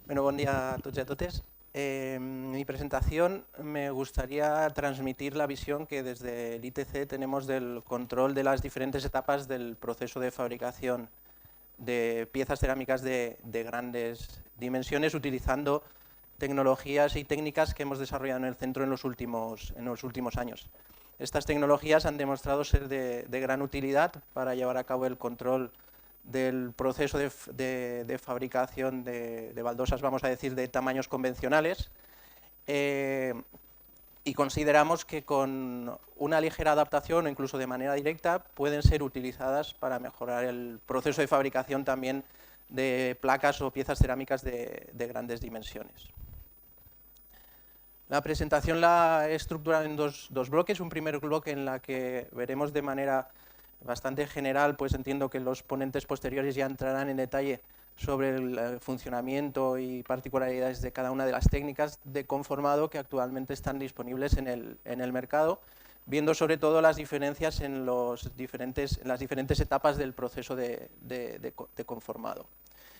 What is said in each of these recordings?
Bueno, bon dia a tots i a totes. En mi presentación me gustaría transmitir la visión que desde el ITC tenemos del control de las diferentes etapas del proceso de fabricación de piezas cerámicas de grandes dimensiones utilizando tecnologías y técnicas que hemos desarrollado en el centro en los últimos años. Estas tecnologías han demostrado ser de gran utilidad para llevar a cabo el control del proceso de fabricación de baldosas, vamos a decir, de tamaños convencionales, y consideramos que con una ligera adaptación o incluso de manera directa pueden ser utilizadas para mejorar el proceso de fabricación también de placas o piezas cerámicas de grandes dimensiones. La presentación la he estructurado en dos bloques. Un primer bloque en la que veremos de manera bastante general, pues entiendo que los ponentes posteriores ya entrarán en detalle sobre el funcionamiento y particularidades de cada una de las técnicas de conformado que actualmente están disponibles en el mercado, viendo sobre todo las diferencias en las diferentes etapas del proceso de conformado.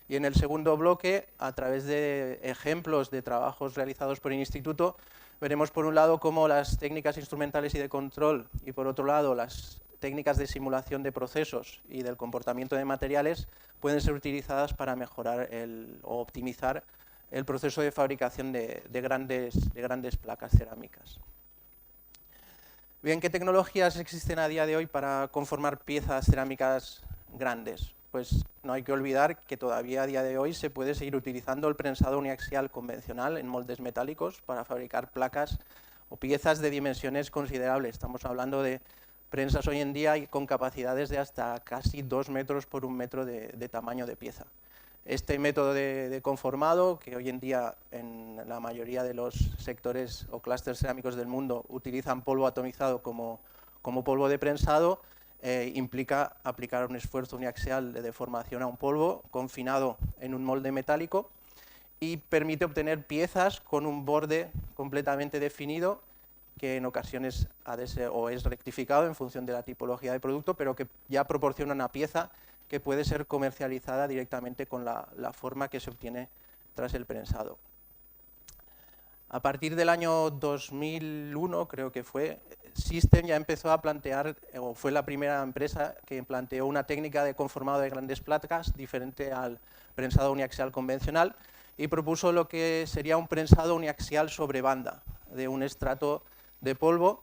Y en el segundo bloque, a través de ejemplos de trabajos realizados por el Instituto, veremos por un lado cómo las técnicas instrumentales y de control y por otro lado las técnicas de simulación de procesos y del comportamiento de materiales pueden ser utilizadas para mejorar o optimizar el proceso de fabricación de grandes placas cerámicas. Bien, ¿qué tecnologías existen a día de hoy para conformar piezas cerámicas grandes? Pues no hay que olvidar que todavía a día de hoy se puede seguir utilizando el prensado uniaxial convencional en moldes metálicos para fabricar placas o piezas de dimensiones considerables. Estamos hablando de prensas hoy en día con capacidades de hasta casi 2 metros por 1 metro de tamaño de pieza. Este método de conformado, que hoy en día en la mayoría de los sectores o clústeres cerámicos del mundo utilizan polvo atomizado como polvo de prensado, implica aplicar un esfuerzo uniaxial de deformación a un polvo confinado en un molde metálico y permite obtener piezas con un borde completamente definido que en ocasiones es rectificado en función de la tipología de producto, pero que ya proporciona una pieza que puede ser comercializada directamente con la forma que se obtiene tras el prensado. A partir del año 2001, creo que fue, System ya empezó a plantear, o fue la primera empresa que planteó una técnica de conformado de grandes placas diferente al prensado uniaxial convencional y propuso lo que sería un prensado uniaxial sobre banda de un estrato de polvo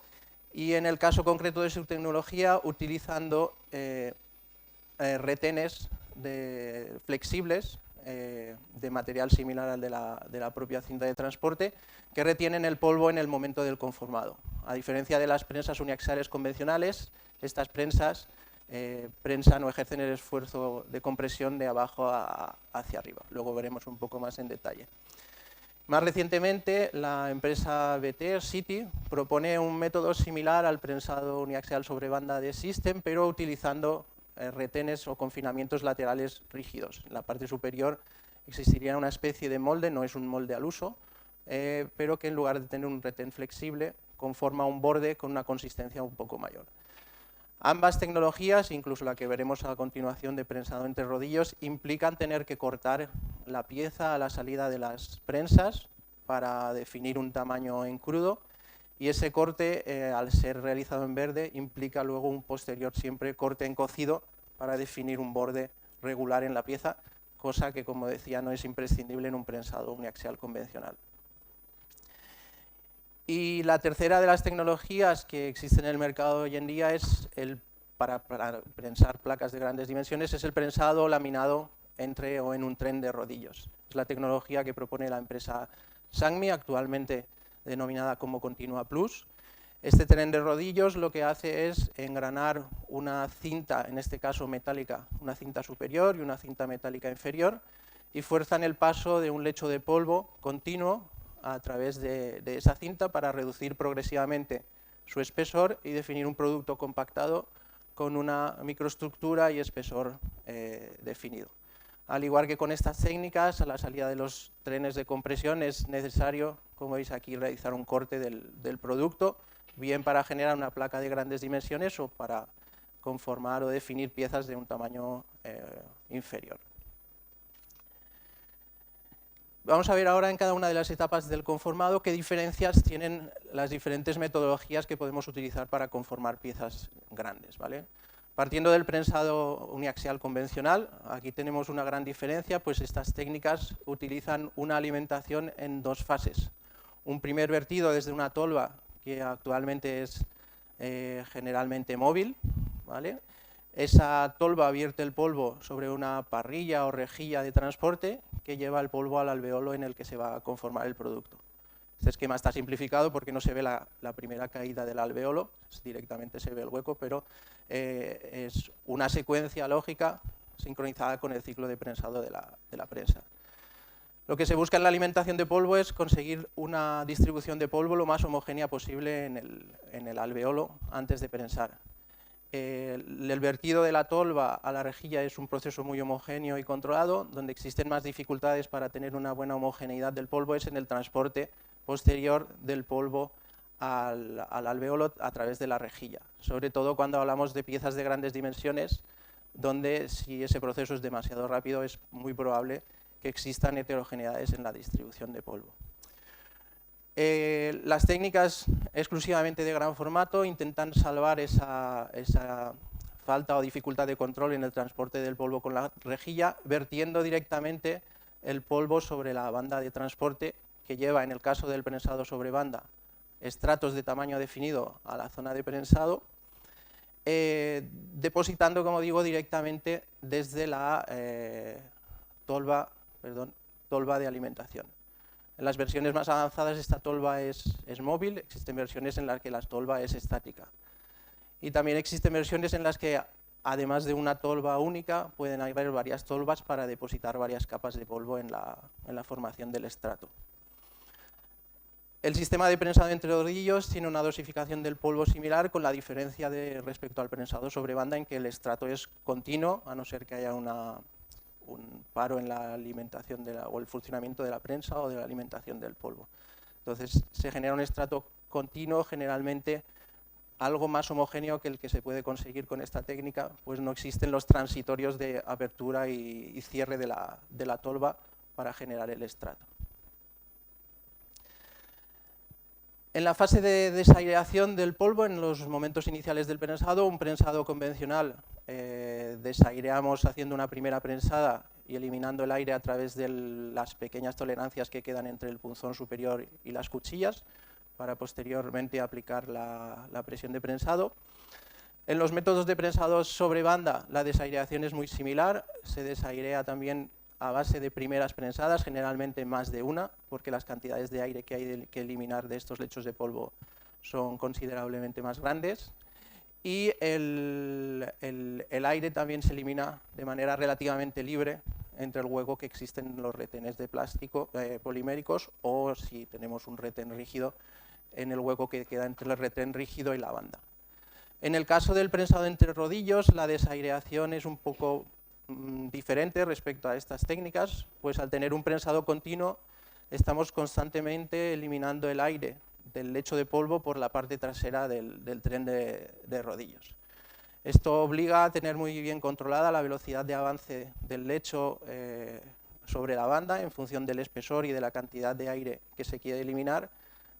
y en el caso concreto de su tecnología utilizando retenes flexibles de material similar al de la propia cinta de transporte que retienen el polvo en el momento del conformado. A diferencia de las prensas uniaxiales convencionales, estas prensas prensan o ejercen el esfuerzo de compresión de abajo hacia arriba. Luego veremos un poco más en detalle. Más recientemente, la empresa BT City propone un método similar al prensado uniaxial sobre banda de System, pero utilizando retenes o confinamientos laterales rígidos. En la parte superior existiría una especie de molde, no es un molde al uso, pero que en lugar de tener un retén flexible, conforma un borde con una consistencia un poco mayor. Ambas tecnologías, incluso la que veremos a continuación de prensado entre rodillos, implican tener que cortar la pieza a la salida de las prensas para definir un tamaño en crudo y ese corte, al ser realizado en verde, implica luego un posterior siempre corte en cocido para definir un borde regular en la pieza, cosa que, como decía, no es imprescindible en un prensado uniaxial convencional. Y la tercera de las tecnologías que existen en el mercado hoy en día es para prensar placas de grandes dimensiones, es el prensado laminado entre o en un tren de rodillos. Es la tecnología que propone la empresa Sangmi, actualmente denominada como Continua Plus. Este tren de rodillos lo que hace es engranar una cinta, en este caso metálica, una cinta superior y una cinta metálica inferior, y fuerzan el paso de un lecho de polvo continuo a través de esa cinta para reducir progresivamente su espesor y definir un producto compactado con una microestructura y espesor definido. Al igual que con estas técnicas, a la salida de los trenes de compresión es necesario, como veis aquí, realizar un corte del producto, bien para generar una placa de grandes dimensiones o para conformar o definir piezas de un tamaño inferior. Vamos a ver ahora en cada una de las etapas del conformado qué diferencias tienen las diferentes metodologías que podemos utilizar para conformar piezas grandes, ¿vale? Partiendo del prensado uniaxial convencional, aquí tenemos una gran diferencia, pues estas técnicas utilizan una alimentación en dos fases. Un primer vertido desde una tolva, que actualmente es generalmente móvil, ¿vale? Esa tolva vierte el polvo sobre una parrilla o rejilla de transporte que lleva el polvo al alveolo en el que se va a conformar el producto. Este esquema está simplificado porque no se ve la primera caída del alveolo, directamente se ve el hueco, pero es una secuencia lógica sincronizada con el ciclo de prensado de la prensa. Lo que se busca en la alimentación de polvo es conseguir una distribución de polvo lo más homogénea posible en el alveolo antes de prensar. El vertido de la tolva a la rejilla es un proceso muy homogéneo y controlado. Donde existen más dificultades para tener una buena homogeneidad del polvo es en el transporte posterior del polvo al alveolo a través de la rejilla, sobre todo cuando hablamos de piezas de grandes dimensiones, donde si ese proceso es demasiado rápido es muy probable que existan heterogeneidades en la distribución de polvo. Las técnicas exclusivamente de gran formato intentan salvar esa falta o dificultad de control en el transporte del polvo con la rejilla, vertiendo directamente el polvo sobre la banda de transporte que lleva, en el caso del prensado sobre banda, estratos de tamaño definido a la zona de prensado, depositando, como digo, directamente desde la tolva de alimentación. En las versiones más avanzadas esta tolva es móvil, existen versiones en las que la tolva es estática. Y también existen versiones en las que, además de una tolva única, pueden haber varias tolvas para depositar varias capas de polvo en la formación del estrato. El sistema de prensado entre rodillos tiene una dosificación del polvo similar, con la diferencia respecto al prensado sobre banda, en que el estrato es continuo, a no ser que haya un paro en la alimentación o el funcionamiento de la prensa o de la alimentación del polvo. Entonces se genera un estrato continuo, generalmente algo más homogéneo que el que se puede conseguir con esta técnica, pues no existen los transitorios de apertura y cierre de la tolva para generar el estrato. En la fase de desaireación del polvo, en los momentos iniciales del prensado, un prensado convencional, desaireamos haciendo una primera prensada y eliminando el aire a través de las pequeñas tolerancias que quedan entre el punzón superior y las cuchillas, para posteriormente aplicar la presión de prensado. En los métodos de prensado sobre banda, la desaireación es muy similar, se desairea también a base de primeras prensadas, generalmente más de una, porque las cantidades de aire que hay que eliminar de estos lechos de polvo son considerablemente más grandes. Y el aire también se elimina de manera relativamente libre entre el hueco que existen en los retenes de plástico poliméricos, o si tenemos un retén rígido, en el hueco que queda entre el retén rígido y la banda. En el caso del prensado entre rodillos, la desaireación es un poco diferente respecto a estas técnicas, pues al tener un prensado continuo estamos constantemente eliminando el aire del lecho de polvo por la parte trasera del tren de rodillos. Esto obliga a tener muy bien controlada la velocidad de avance del lecho sobre la banda en función del espesor y de la cantidad de aire que se quiere eliminar,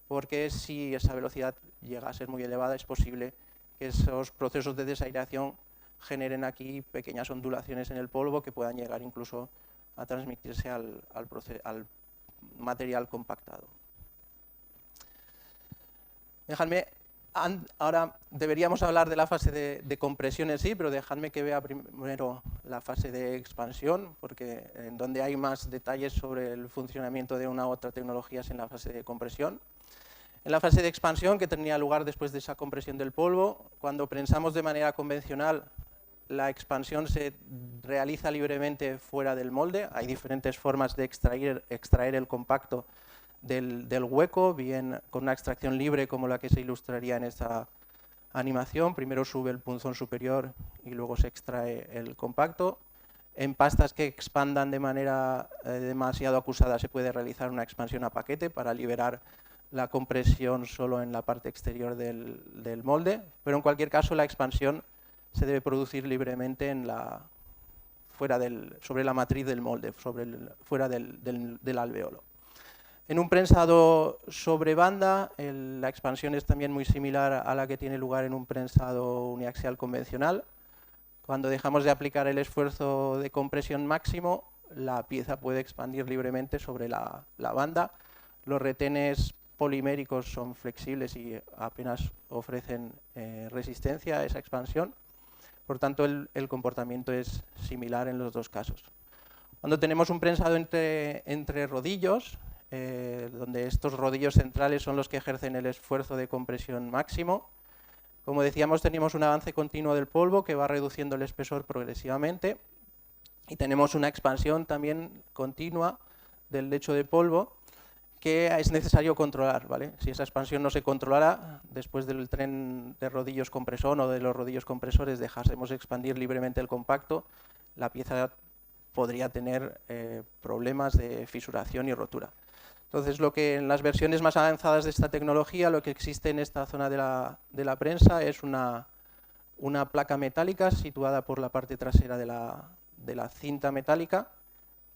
porque si esa velocidad llega a ser muy elevada es posible que esos procesos de desaireación generen aquí pequeñas ondulaciones en el polvo que puedan llegar incluso a transmitirse al material compactado. Dejadme, ahora deberíamos hablar de la fase de compresión en sí, pero dejadme que vea primero la fase de expansión, porque en donde hay más detalles sobre el funcionamiento de una u otra tecnología es en la fase de compresión. En la fase de expansión, que tenía lugar después de esa compresión del polvo, cuando prensamos de manera convencional, la expansión se realiza libremente fuera del molde. Hay diferentes formas de extraer el compacto del hueco, bien con una extracción libre como la que se ilustraría en esta animación. Primero sube el punzón superior y luego se extrae el compacto. En pastas que expandan de manera demasiado acusada se puede realizar una expansión a paquete para liberar la compresión solo en la parte exterior del molde, pero en cualquier caso la expansión se debe producir libremente sobre la matriz del molde, fuera del alveolo. En un prensado sobre banda, la expansión es también muy similar a la que tiene lugar en un prensado uniaxial convencional. Cuando dejamos de aplicar el esfuerzo de compresión máximo, la pieza puede expandir libremente sobre la banda. Los retenes poliméricos son flexibles y apenas ofrecen resistencia a esa expansión. Por tanto, el comportamiento es similar en los dos casos. Cuando tenemos un prensado entre rodillos, donde estos rodillos centrales son los que ejercen el esfuerzo de compresión máximo, como decíamos, tenemos un avance continuo del polvo que va reduciendo el espesor progresivamente y tenemos una expansión también continua del lecho de polvo que es necesario controlar, ¿vale? Si esa expansión no se controlara, después del tren de rodillos compresor o de los rodillos compresores dejásemos expandir libremente el compacto, la pieza podría tener problemas de fisuración y rotura. Entonces, en las versiones más avanzadas de esta tecnología, lo que existe en esta zona de la prensa es una placa metálica situada por la parte trasera de la cinta metálica,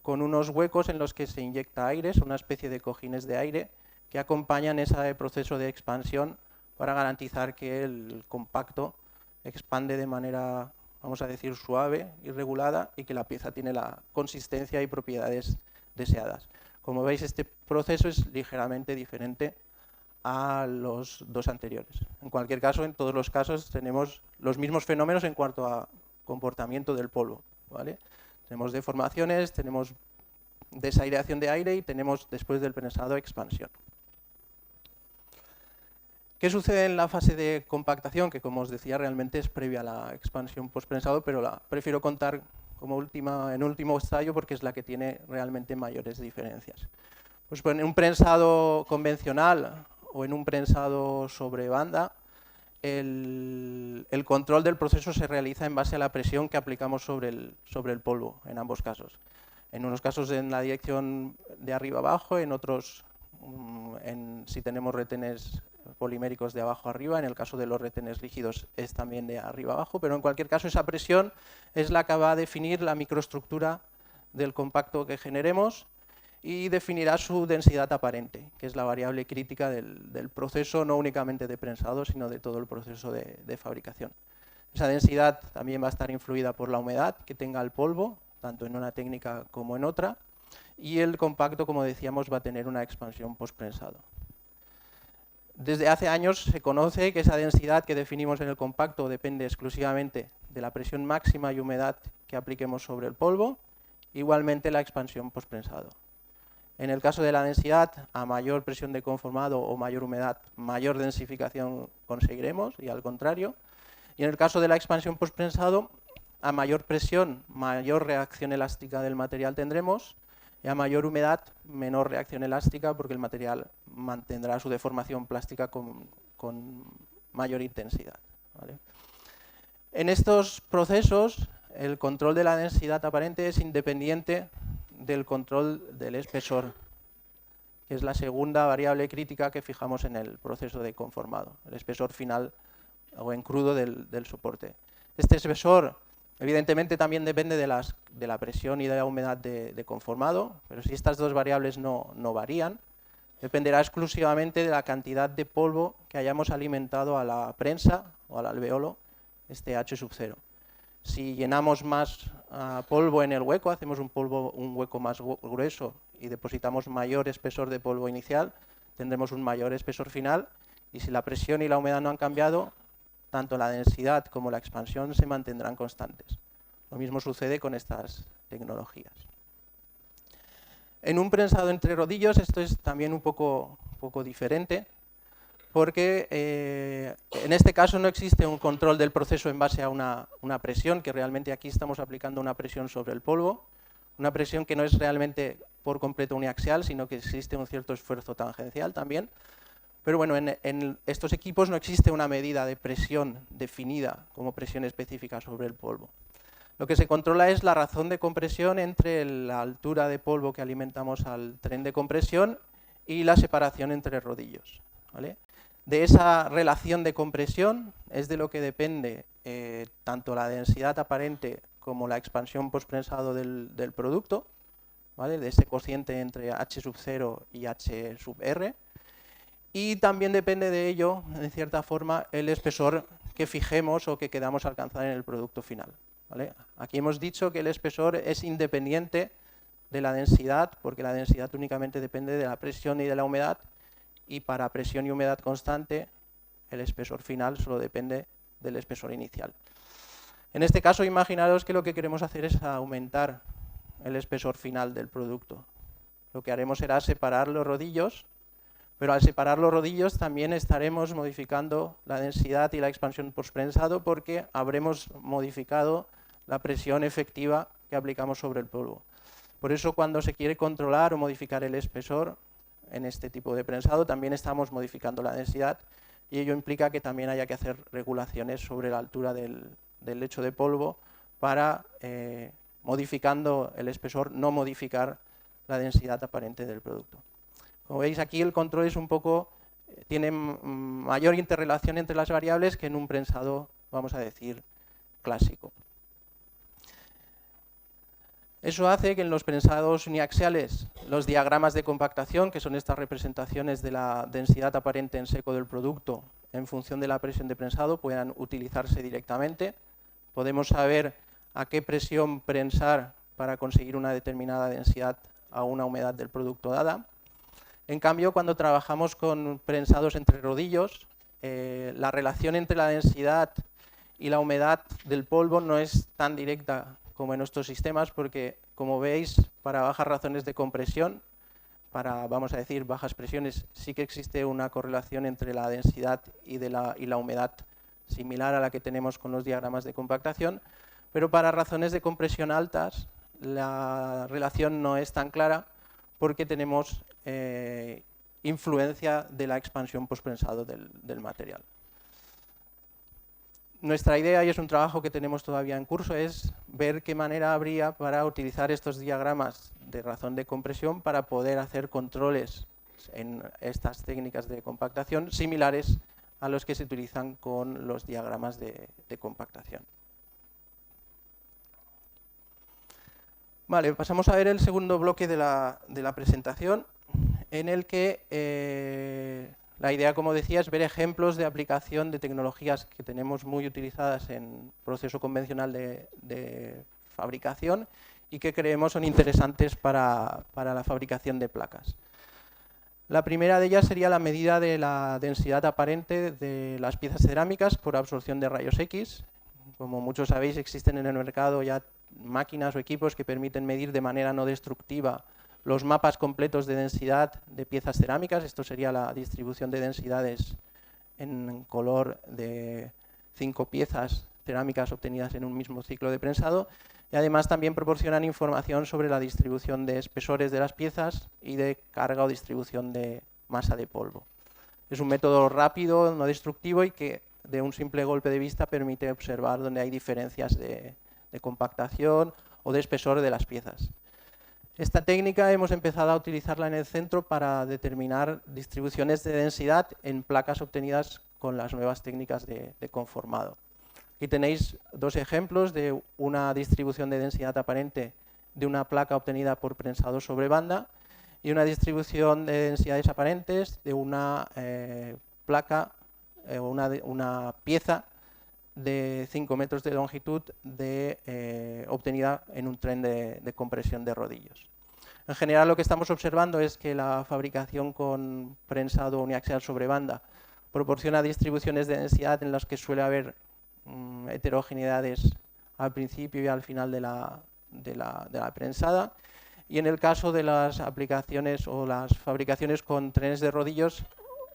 con unos huecos en los que se inyecta aire, son una especie de cojines de aire que acompañan ese proceso de expansión para garantizar que el compacto expande de manera, vamos a decir, suave y regulada y que la pieza tiene la consistencia y propiedades deseadas. Como veis, este proceso es ligeramente diferente a los dos anteriores. En cualquier caso, en todos los casos, tenemos los mismos fenómenos en cuanto a comportamiento del polvo, ¿vale? Tenemos deformaciones, tenemos desaireación de aire y tenemos, después del prensado, expansión. ¿Qué sucede en la fase de compactación? Que, como os decía, realmente es previa a la expansión postprensado, pero la prefiero contar en último estadio porque es la que tiene realmente mayores diferencias. Pues en un prensado convencional o en un prensado sobre banda, el control del proceso se realiza en base a la presión que aplicamos sobre el polvo, en ambos casos. En unos casos en la dirección de arriba abajo, en otros si tenemos retenes poliméricos de abajo arriba, en el caso de los retenes rígidos es también de arriba abajo, pero en cualquier caso esa presión es la que va a definir la microestructura del compacto que generemos y definirá su densidad aparente, que es la variable crítica del proceso, no únicamente de prensado, sino de todo el proceso de fabricación. Esa densidad también va a estar influida por la humedad que tenga el polvo, tanto en una técnica como en otra, y el compacto, como decíamos, va a tener una expansión postprensado. Desde hace años se conoce que esa densidad que definimos en el compacto depende exclusivamente de la presión máxima y humedad que apliquemos sobre el polvo, igualmente la expansión postprensado. En el caso de la densidad, a mayor presión de conformado o mayor humedad, mayor densificación conseguiremos, y al contrario. Y en el caso de la expansión postprensado, a mayor presión, mayor reacción elástica del material tendremos, y a mayor humedad, menor reacción elástica, porque el material mantendrá su deformación plástica con mayor intensidad, ¿vale? En estos procesos, el control de la densidad aparente es independiente del control del espesor, que es la segunda variable crítica que fijamos en el proceso de conformado, el espesor final o en crudo del soporte. Este espesor, evidentemente, también depende de la presión y de la humedad de conformado, pero si estas dos variables no varían, dependerá exclusivamente de la cantidad de polvo que hayamos alimentado a la prensa o al alveolo, este H sub 0. Si llenamos más polvo en el hueco, hacemos un hueco más grueso y depositamos mayor espesor de polvo inicial, tendremos un mayor espesor final, y si la presión y la humedad no han cambiado, tanto la densidad como la expansión se mantendrán constantes. Lo mismo sucede con estas tecnologías. En un prensado entre rodillos esto es también un poco diferente, porque en este caso no existe un control del proceso en base a una presión, que realmente aquí estamos aplicando una presión sobre el polvo, una presión que no es realmente por completo uniaxial, sino que existe un cierto esfuerzo tangencial también. Pero bueno, en estos equipos no existe una medida de presión definida como presión específica sobre el polvo. Lo que se controla es la razón de compresión entre la altura de polvo que alimentamos al tren de compresión y la separación entre rodillos, ¿vale? De esa relación de compresión es de lo que depende tanto la densidad aparente como la expansión postprensado del producto, ¿vale? De ese cociente entre H sub 0 y H sub R. Y también depende de ello, en cierta forma, el espesor que fijemos o que queramos alcanzar en el producto final, ¿vale? Aquí hemos dicho que el espesor es independiente de la densidad, porque la densidad únicamente depende de la presión y de la humedad, y para presión y humedad constante, el espesor final solo depende del espesor inicial. En este caso, imaginaros que lo que queremos hacer es aumentar el espesor final del producto. Lo que haremos será separar los rodillos, pero al separar los rodillos también estaremos modificando la densidad y la expansión postprensado, porque habremos modificado la presión efectiva que aplicamos sobre el polvo. Por eso, cuando se quiere controlar o modificar el espesor en este tipo de prensado, también estamos modificando la densidad, y ello implica que también haya que hacer regulaciones sobre la altura del lecho de polvo para, modificando el espesor, no modificar la densidad aparente del producto. Como veis, aquí el control es un poco, tiene mayor interrelación entre las variables que en un prensado, vamos a decir, clásico. Eso hace que en los prensados uniaxiales los diagramas de compactación, que son estas representaciones de la densidad aparente en seco del producto en función de la presión de prensado, puedan utilizarse directamente. Podemos saber a qué presión prensar para conseguir una determinada densidad a una humedad del producto dada. En cambio, cuando trabajamos con prensados entre rodillos, la relación entre la densidad y la humedad del polvo no es tan directa como en nuestros sistemas, porque, como veis, para bajas razones de compresión, para, vamos a decir, bajas presiones, sí que existe una correlación entre la densidad y la humedad similar a la que tenemos con los diagramas de compactación, pero para razones de compresión altas la relación no es tan clara, porque tenemos influencia de la expansión postprensado del material. Nuestra idea, y es un trabajo que tenemos todavía en curso, es ver qué manera habría para utilizar estos diagramas de razón de compresión para poder hacer controles en estas técnicas de compactación similares a los que se utilizan con los diagramas de compactación. Vale, pasamos a ver el segundo bloque de la presentación, en el que la idea, como decía, es ver ejemplos de aplicación de tecnologías que tenemos muy utilizadas en proceso convencional de fabricación y que creemos son interesantes para la fabricación de placas. La primera de ellas sería la medida de la densidad aparente de las piezas cerámicas por absorción de rayos X. Como muchos sabéis, existen en el mercado ya máquinas o equipos que permiten medir de manera no destructiva los mapas completos de densidad de piezas cerámicas. Esto sería la distribución de densidades en color de 5 piezas cerámicas obtenidas en un mismo ciclo de prensado. Y además también proporcionan información sobre la distribución de espesores de las piezas y de carga o distribución de masa de polvo. Es un método rápido, no destructivo, y que de un simple golpe de vista permite observar donde hay diferencias de compactación o de espesor de las piezas. Esta técnica hemos empezado a utilizarla en el centro para determinar distribuciones de densidad en placas obtenidas con las nuevas técnicas de conformado. Aquí tenéis dos ejemplos de una distribución de densidad aparente de una placa obtenida por prensado sobre banda y una distribución de densidades aparentes de una placa, una pieza de 5 metros de longitud obtenida en un tren de compresión de rodillos. En general, lo que estamos observando es que la fabricación con prensado uniaxial sobre banda proporciona distribuciones de densidad en las que suele haber heterogeneidades al principio y al final de la prensada, y en el caso de las aplicaciones o las fabricaciones con trenes de rodillos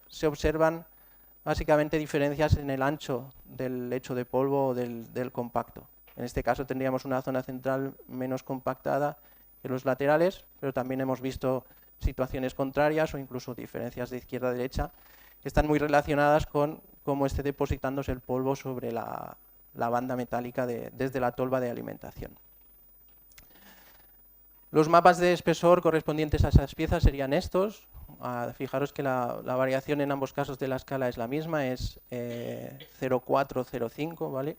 se observan básicamente diferencias en el ancho del lecho de polvo o del compacto. En este caso tendríamos una zona central menos compactada que los laterales, pero también hemos visto situaciones contrarias o incluso diferencias de izquierda a derecha que están muy relacionadas con cómo esté depositándose el polvo sobre la banda metálica desde la tolva de alimentación. Los mapas de espesor correspondientes a esas piezas serían estos. Fijaros que la variación en ambos casos de la escala es la misma, es 0,4, 0,5, ¿vale?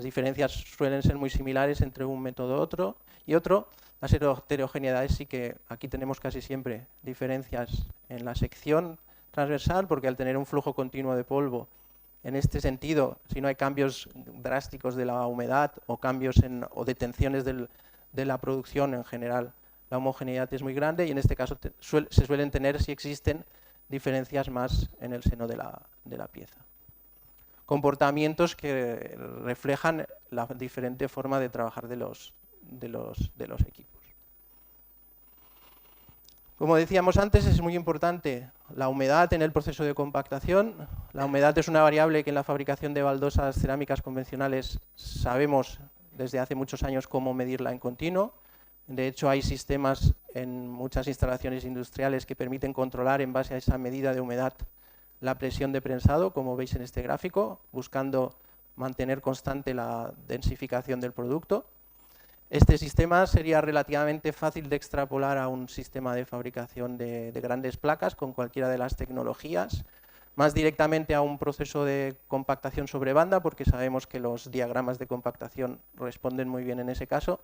Las diferencias suelen ser muy similares entre un método y otro. Las heterogeneidades sí que aquí tenemos casi siempre diferencias en la sección transversal, porque al tener un flujo continuo de polvo, en este sentido, si no hay cambios drásticos de la humedad o cambios o detenciones de la producción en general, la homogeneidad es muy grande y en este caso se suelen tener, si existen, diferencias más en el seno de la pieza. Comportamientos que reflejan la diferente forma de trabajar de los equipos. Como decíamos antes, es muy importante la humedad en el proceso de compactación. La humedad es una variable que en la fabricación de baldosas cerámicas convencionales sabemos desde hace muchos años cómo medirla en continuo. De hecho, hay sistemas en muchas instalaciones industriales que permiten controlar en base a esa medida de humedad la presión de prensado, como veis en este gráfico, buscando mantener constante la densificación del producto. Este sistema sería relativamente fácil de extrapolar a un sistema de fabricación de grandes placas con cualquiera de las tecnologías, más directamente a un proceso de compactación sobre banda, porque sabemos que los diagramas de compactación responden muy bien en ese caso.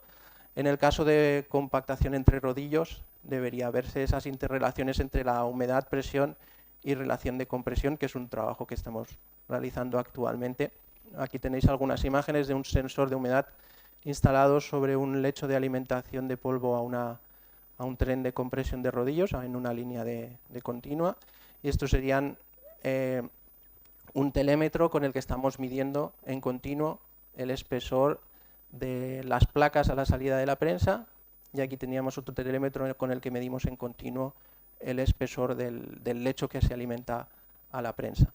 En el caso de compactación entre rodillos, debería verse esas interrelaciones entre la humedad, presión y relación de compresión, que es un trabajo que estamos realizando actualmente. Aquí tenéis algunas imágenes de un sensor de humedad instalado sobre un lecho de alimentación de polvo a un tren de compresión de rodillos en una línea de continua. Y estos serían un telémetro con el que estamos midiendo en continuo el espesor de las placas a la salida de la prensa, y aquí teníamos otro telémetro con el que medimos en continuo el espesor del lecho que se alimenta a la prensa,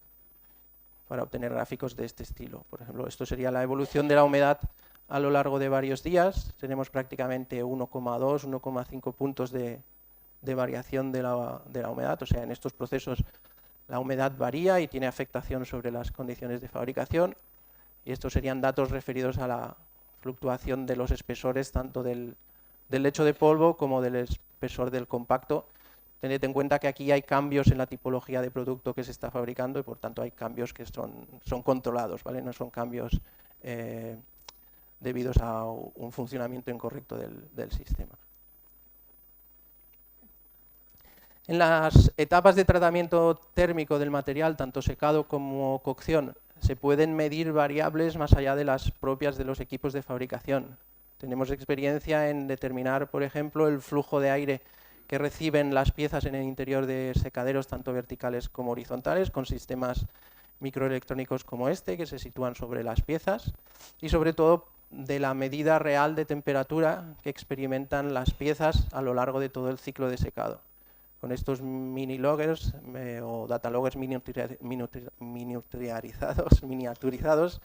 para obtener gráficos de este estilo. Por ejemplo, esto sería la evolución de la humedad a lo largo de varios días. Tenemos prácticamente 1,2, 1,5 puntos de variación de la humedad. O sea, en estos procesos la humedad varía y tiene afectación sobre las condiciones de fabricación. Y estos serían datos referidos a la fluctuación de los espesores tanto del lecho de polvo como del espesor del compacto. Tened en cuenta que aquí hay cambios en la tipología de producto que se está fabricando y por tanto hay cambios que son controlados, ¿vale? No son cambios debidos a un funcionamiento incorrecto del sistema. En las etapas de tratamiento térmico del material, tanto secado como cocción, se pueden medir variables más allá de las propias de los equipos de fabricación. Tenemos experiencia en determinar, por ejemplo, el flujo de aire que reciben las piezas en el interior de secaderos, tanto verticales como horizontales, con sistemas microelectrónicos como este, que se sitúan sobre las piezas, y sobre todo de la medida real de temperatura que experimentan las piezas a lo largo de todo el ciclo de secado. Con estos mini loggers o data loggers miniaturizados,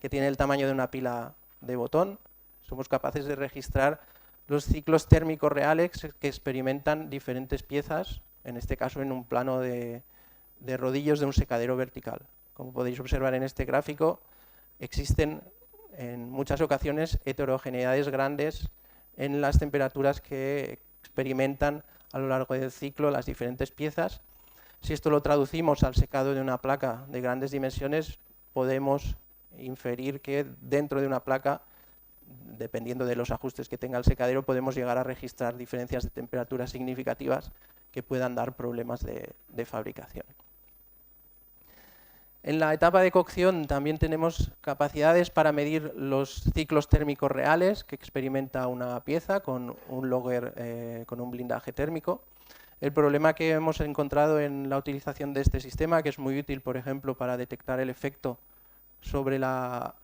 que tienen el tamaño de una pila de botón, somos capaces de registrar los ciclos térmicos reales que experimentan diferentes piezas, en este caso en un plano de rodillos de un secadero vertical. Como podéis observar en este gráfico, existen en muchas ocasiones heterogeneidades grandes en las temperaturas que experimentan a lo largo del ciclo las diferentes piezas. Si esto lo traducimos al secado de una placa de grandes dimensiones, podemos inferir que dentro de una placa, dependiendo de los ajustes que tenga el secadero, podemos llegar a registrar diferencias de temperatura significativas que puedan dar problemas de fabricación. En la etapa de cocción también tenemos capacidades para medir los ciclos térmicos reales que experimenta una pieza con un logger con un blindaje térmico. El problema que hemos encontrado en la utilización de este sistema, que es muy útil, por ejemplo, para detectar el efecto sobre la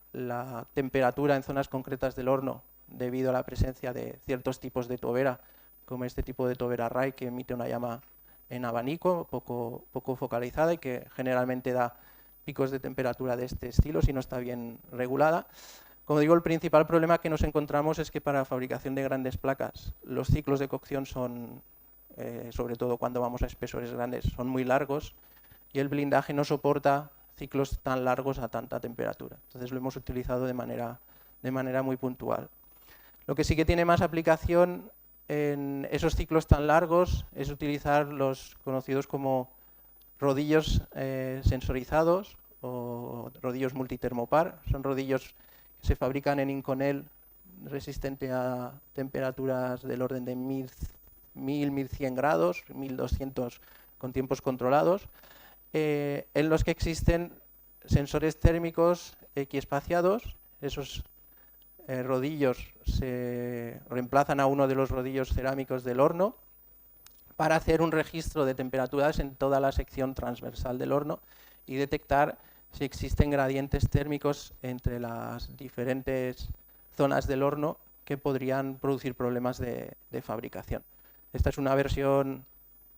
temperatura en zonas concretas del horno debido a la presencia de ciertos tipos de tobera, como este tipo de tobera Rai, que emite una llama en abanico, poco focalizada y que generalmente da picos de temperatura de este estilo si no está bien regulada. Como digo, el principal problema que nos encontramos es que para la fabricación de grandes placas los ciclos de cocción son, sobre todo cuando vamos a espesores grandes, son muy largos y el blindaje no soporta ciclos tan largos a tanta temperatura. Entonces lo hemos utilizado de manera muy puntual. Lo que sí que tiene más aplicación en esos ciclos tan largos es utilizar los conocidos como rodillos sensorizados o rodillos multitermopar. Son rodillos que se fabrican en Inconel, resistente a temperaturas del orden de 1100 grados, 1200 con tiempos controlados, en los que existen sensores térmicos equiespaciados. Esos rodillos se reemplazan a uno de los rodillos cerámicos del horno para hacer un registro de temperaturas en toda la sección transversal del horno y detectar si existen gradientes térmicos entre las diferentes zonas del horno que podrían producir problemas de fabricación. Esta es una versión,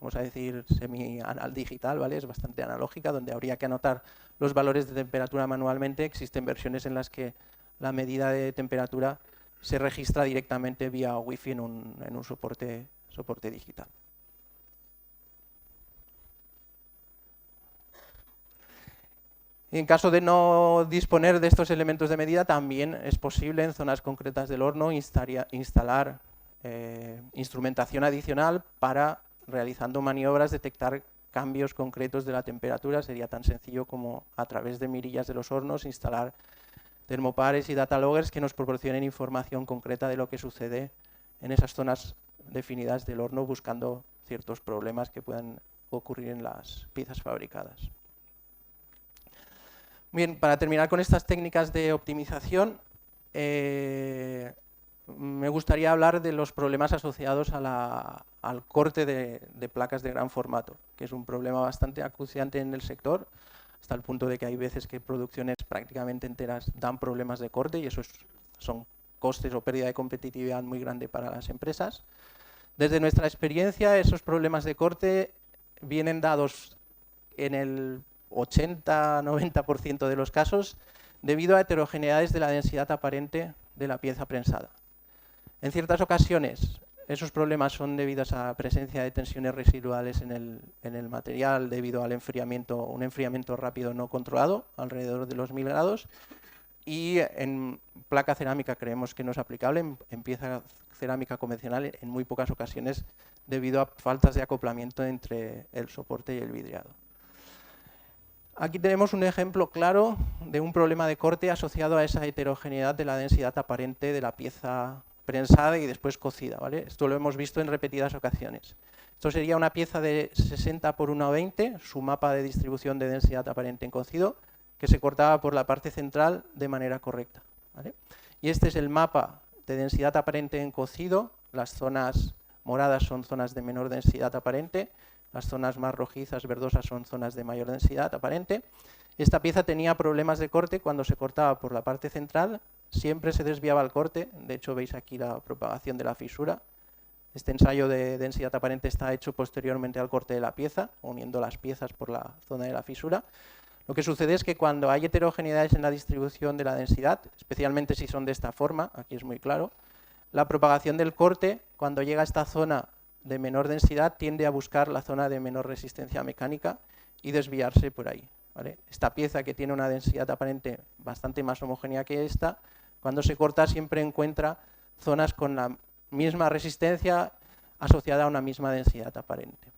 vamos a decir, semi-digital, ¿vale? Es bastante analógica, donde habría que anotar los valores de temperatura manualmente. Existen versiones en las que la medida de temperatura se registra directamente vía Wi-Fi en un soporte digital. En caso de no disponer de estos elementos de medida, también es posible en zonas concretas del horno instalar instrumentación adicional para, realizando maniobras, detectar cambios concretos de la temperatura. Sería tan sencillo como, a través de mirillas de los hornos, instalar termopares y data loggers que nos proporcionen información concreta de lo que sucede en esas zonas definidas del horno, buscando ciertos problemas que puedan ocurrir en las piezas fabricadas. Bien, para terminar con estas técnicas de optimización, me gustaría hablar de los problemas asociados al corte de placas de gran formato, que es un problema bastante acuciante en el sector, hasta el punto de que hay veces que producciones prácticamente enteras dan problemas de corte, y esos son costes o pérdida de competitividad muy grande para las empresas. Desde nuestra experiencia, esos problemas de corte vienen dados en el 80-90% de los casos debido a heterogeneidades de la densidad aparente de la pieza prensada. En ciertas ocasiones, esos problemas son debidos a presencia de tensiones residuales en el material debido al un enfriamiento rápido no controlado, alrededor de los 1000 grados, y en placa cerámica creemos que no es aplicable, en pieza cerámica convencional en muy pocas ocasiones debido a faltas de acoplamiento entre el soporte y el vidriado. Aquí tenemos un ejemplo claro de un problema de corte asociado a esa heterogeneidad de la densidad aparente de la pieza prensada y después cocida, ¿vale? Esto lo hemos visto en repetidas ocasiones. Esto sería una pieza de 60 por 1,20, su mapa de distribución de densidad aparente en cocido, que se cortaba por la parte central de manera correcta, ¿vale? Y este es el mapa de densidad aparente en cocido. Las zonas moradas son zonas de menor densidad aparente, las zonas más rojizas, verdosas, son zonas de mayor densidad aparente. Esta pieza tenía problemas de corte cuando se cortaba por la parte central, siempre se desviaba el corte. De hecho, veis aquí la propagación de la fisura. Este ensayo de densidad aparente está hecho posteriormente al corte de la pieza, uniendo las piezas por la zona de la fisura. Lo que sucede es que cuando hay heterogeneidades en la distribución de la densidad, especialmente si son de esta forma, aquí es muy claro, la propagación del corte, cuando llega a esta zona de menor densidad, tiende a buscar la zona de menor resistencia mecánica y desviarse por ahí, ¿vale? Esta pieza, que tiene una densidad aparente bastante más homogénea que esta, cuando se corta siempre encuentra zonas con la misma resistencia asociada a una misma densidad aparente.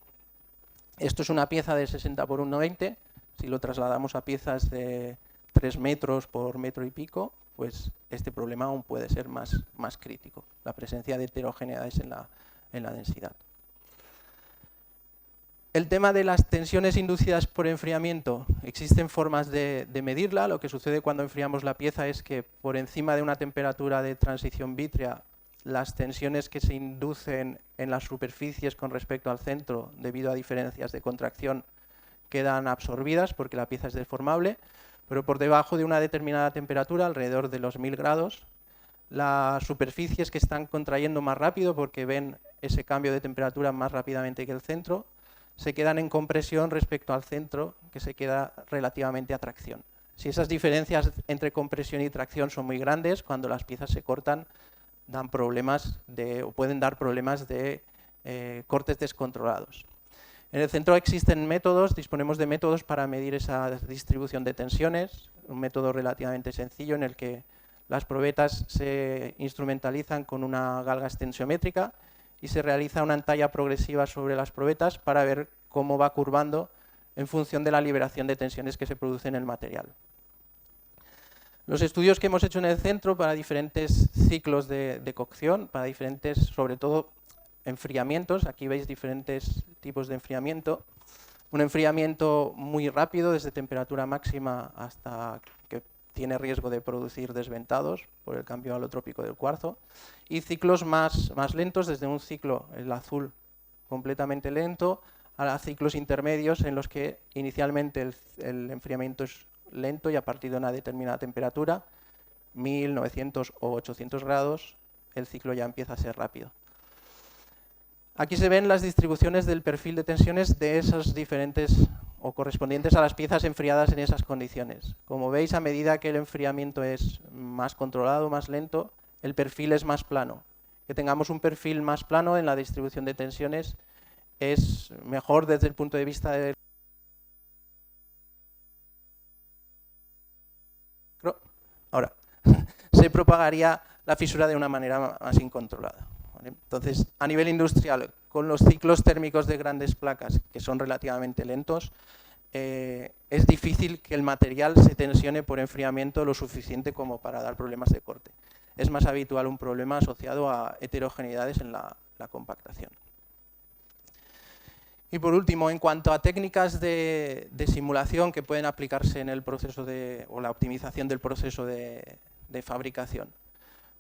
Esto es una pieza de 60 por 1,20. Si lo trasladamos a piezas de 3 metros por metro y pico, pues este problema aún puede ser más crítico, la presencia de heterogeneidades en la densidad. El tema de las tensiones inducidas por enfriamiento, existen formas de medirla. Lo que sucede cuando enfriamos la pieza es que por encima de una temperatura de transición vítrea, las tensiones que se inducen en las superficies con respecto al centro, debido a diferencias de contracción, quedan absorbidas porque la pieza es deformable, pero por debajo de una determinada temperatura, alrededor de los 1000 grados, las superficies que están contrayendo más rápido, porque ven ese cambio de temperatura más rápidamente que el centro, se quedan en compresión respecto al centro, que se queda relativamente a tracción. Si esas diferencias entre compresión y tracción son muy grandes, cuando las piezas se cortan, dan problemas o pueden dar problemas de cortes descontrolados. En el centro existen métodos, disponemos de métodos para medir esa distribución de tensiones, un método relativamente sencillo en el que las probetas se instrumentalizan con una galga extensiométrica y se realiza una entalla progresiva sobre las probetas para ver cómo va curvando en función de la liberación de tensiones que se produce en el material. Los estudios que hemos hecho en el centro para diferentes ciclos de cocción, para diferentes, sobre todo, enfriamientos, aquí veis diferentes tipos de enfriamiento. Un enfriamiento muy rápido, desde temperatura máxima hasta que tiene riesgo de producir desventados por el cambio alotrópico del cuarzo. Y ciclos más lentos, desde un ciclo, el azul, completamente lento, a ciclos intermedios en los que inicialmente el enfriamiento es lento y a partir de una determinada temperatura, 1000, 900 o 800 grados, el ciclo ya empieza a ser rápido. Aquí se ven las distribuciones del perfil de tensiones de esos diferentes o correspondientes a las piezas enfriadas en esas condiciones. Como veis, a medida que el enfriamiento es más controlado, más lento, el perfil es más plano. Que tengamos un perfil más plano en la distribución de tensiones es mejor desde el punto de vista de... Ahora, se propagaría la fisura de una manera más incontrolada. ¿Vale? Entonces, a nivel industrial, con los ciclos térmicos de grandes placas, que son relativamente lentos, es difícil que el material se tensione por enfriamiento lo suficiente como para dar problemas de corte. Es más habitual un problema asociado a heterogeneidades en la compactación. Y por último, en cuanto a técnicas de simulación que pueden aplicarse en el proceso o la optimización del proceso de fabricación.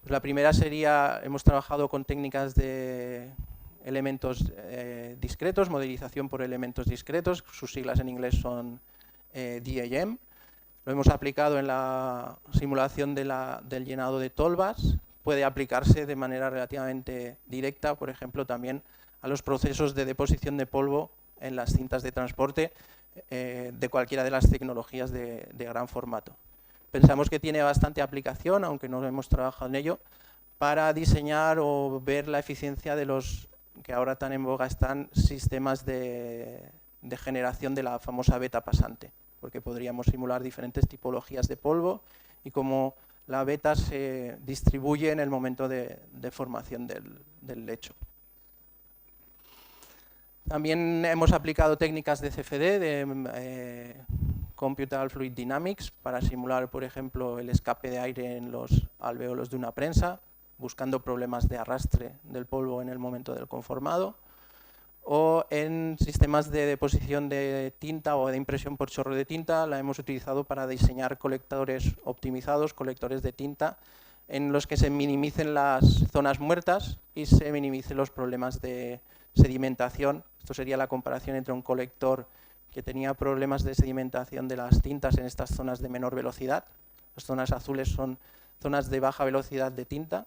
Pues la primera sería, hemos trabajado con técnicas de elementos discretos, modelización por elementos discretos, sus siglas en inglés son DAM. Lo hemos aplicado en la simulación del llenado de tolvas, puede aplicarse de manera relativamente directa, por ejemplo, también a los procesos de deposición de polvo en las cintas de transporte de cualquiera de las tecnologías de gran formato. Pensamos que tiene bastante aplicación, aunque no hemos trabajado en ello, para diseñar o ver la eficiencia de los que ahora tan en boga están sistemas de generación de la famosa beta pasante, porque podríamos simular diferentes tipologías de polvo y cómo la beta se distribuye en el momento de formación del lecho. También hemos aplicado técnicas de CFD, de Computed Fluid Dynamics, para simular, por ejemplo, el escape de aire en los alvéolos de una prensa, buscando problemas de arrastre del polvo en el momento del conformado, o en sistemas de deposición de tinta o de impresión por chorro de tinta, la hemos utilizado para diseñar colectores optimizados, colectores de tinta, en los que se minimicen las zonas muertas y se minimicen los problemas de sedimentación. Esto sería la comparación entre un colector que tenía problemas de sedimentación de las tintas en estas zonas de menor velocidad. Las zonas azules son zonas de baja velocidad de tinta,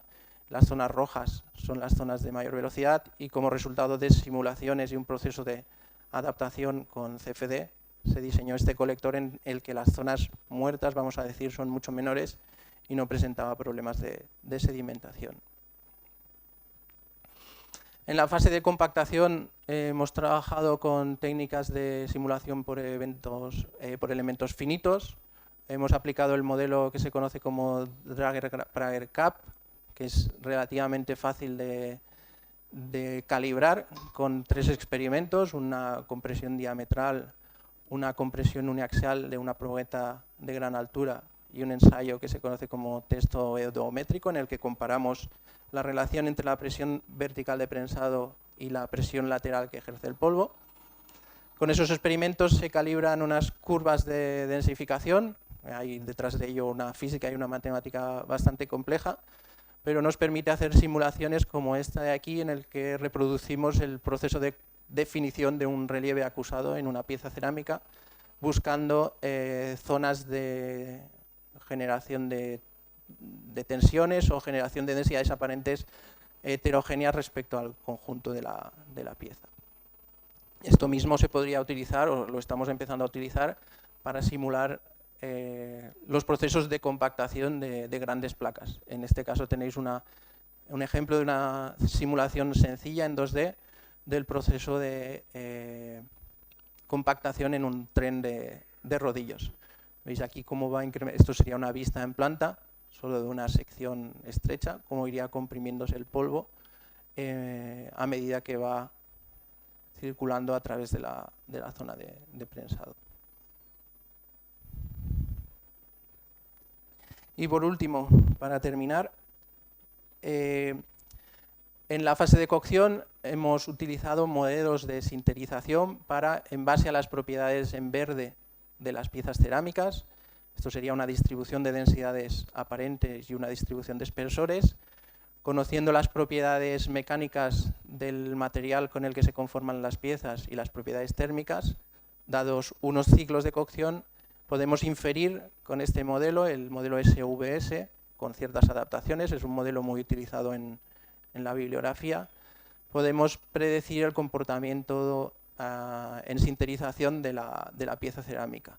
las zonas rojas son las zonas de mayor velocidad y como resultado de simulaciones y un proceso de adaptación con CFD se diseñó este colector en el que las zonas muertas, vamos a decir, son mucho menores y no presentaba problemas de sedimentación. En la fase de compactación hemos trabajado con técnicas de simulación por elementos finitos. Hemos aplicado el modelo que se conoce como Drager-Prager-Cap, que es relativamente fácil de calibrar con 3 experimentos, una compresión diametral, una compresión uniaxial de una probeta de gran altura y un ensayo que se conoce como testo odométrico, en el que comparamos la relación entre la presión vertical de prensado y la presión lateral que ejerce el polvo. Con esos experimentos se calibran unas curvas de densificación, hay detrás de ello una física y una matemática bastante compleja, pero nos permite hacer simulaciones como esta de aquí, en el que reproducimos el proceso de definición de un relieve acusado en una pieza cerámica, buscando zonas de generación de tensiones o generación de densidades aparentes heterogéneas respecto al conjunto de la pieza. Esto mismo se podría utilizar, o lo estamos empezando a utilizar, para simular los procesos de compactación de grandes placas. En este caso tenéis un ejemplo de una simulación sencilla en 2D del proceso de compactación en un tren de rodillos. Veis aquí cómo va incrementando. Esto sería una vista en planta, solo de una sección estrecha, cómo iría comprimiéndose el polvo a medida que va circulando a través de la zona de prensado. Y por último, para terminar, en la fase de cocción hemos utilizado modelos de sinterización para, en base a las propiedades en verde de las piezas cerámicas, esto sería una distribución de densidades aparentes y una distribución de espesores, conociendo las propiedades mecánicas del material con el que se conforman las piezas y las propiedades térmicas, dados unos ciclos de cocción, podemos inferir con este modelo, el modelo SVS, con ciertas adaptaciones, es un modelo muy utilizado en la bibliografía, podemos predecir el comportamiento en sinterización de la pieza cerámica.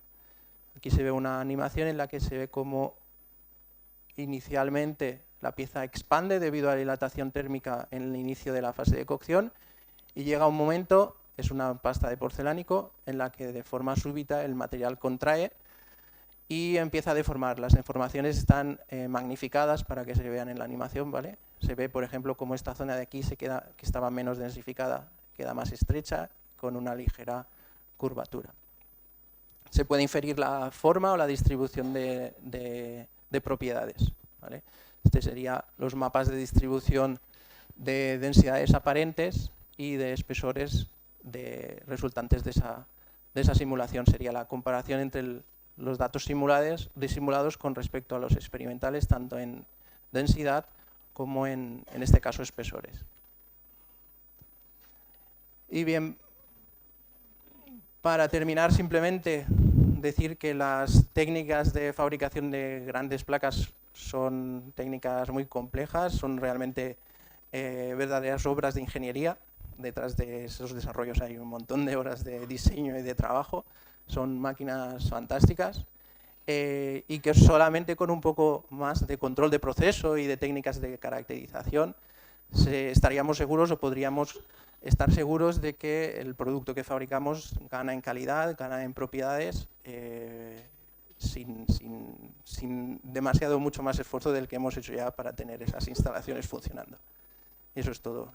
Aquí se ve una animación en la que se ve cómo inicialmente la pieza expande debido a la dilatación térmica en el inicio de la fase de cocción y llega un momento, es una pasta de porcelánico, en la que de forma súbita el material contrae y empieza a deformar. Las deformaciones están magnificadas para que se vean en la animación, ¿vale? Se ve, por ejemplo, cómo esta zona de aquí que estaba menos densificada, queda más estrecha, con una ligera curvatura. Se puede inferir la forma o la distribución de propiedades, ¿vale? Este serían los mapas de distribución de densidades aparentes y de espesores resultantes de esa simulación. Sería la comparación entre los datos simulados con respecto a los experimentales, tanto en densidad como en este caso espesores. Y bien, para terminar, simplemente decir que las técnicas de fabricación de grandes placas son técnicas muy complejas, son realmente verdaderas obras de ingeniería. Detrás de esos desarrollos hay un montón de horas de diseño y de trabajo, son máquinas fantásticas y que solamente con un poco más de control de proceso y de técnicas de caracterización estaríamos seguros o podríamos estar seguros de que el producto que fabricamos gana en calidad, gana en propiedades, sin demasiado mucho más esfuerzo del que hemos hecho ya para tener esas instalaciones funcionando. Y eso es todo.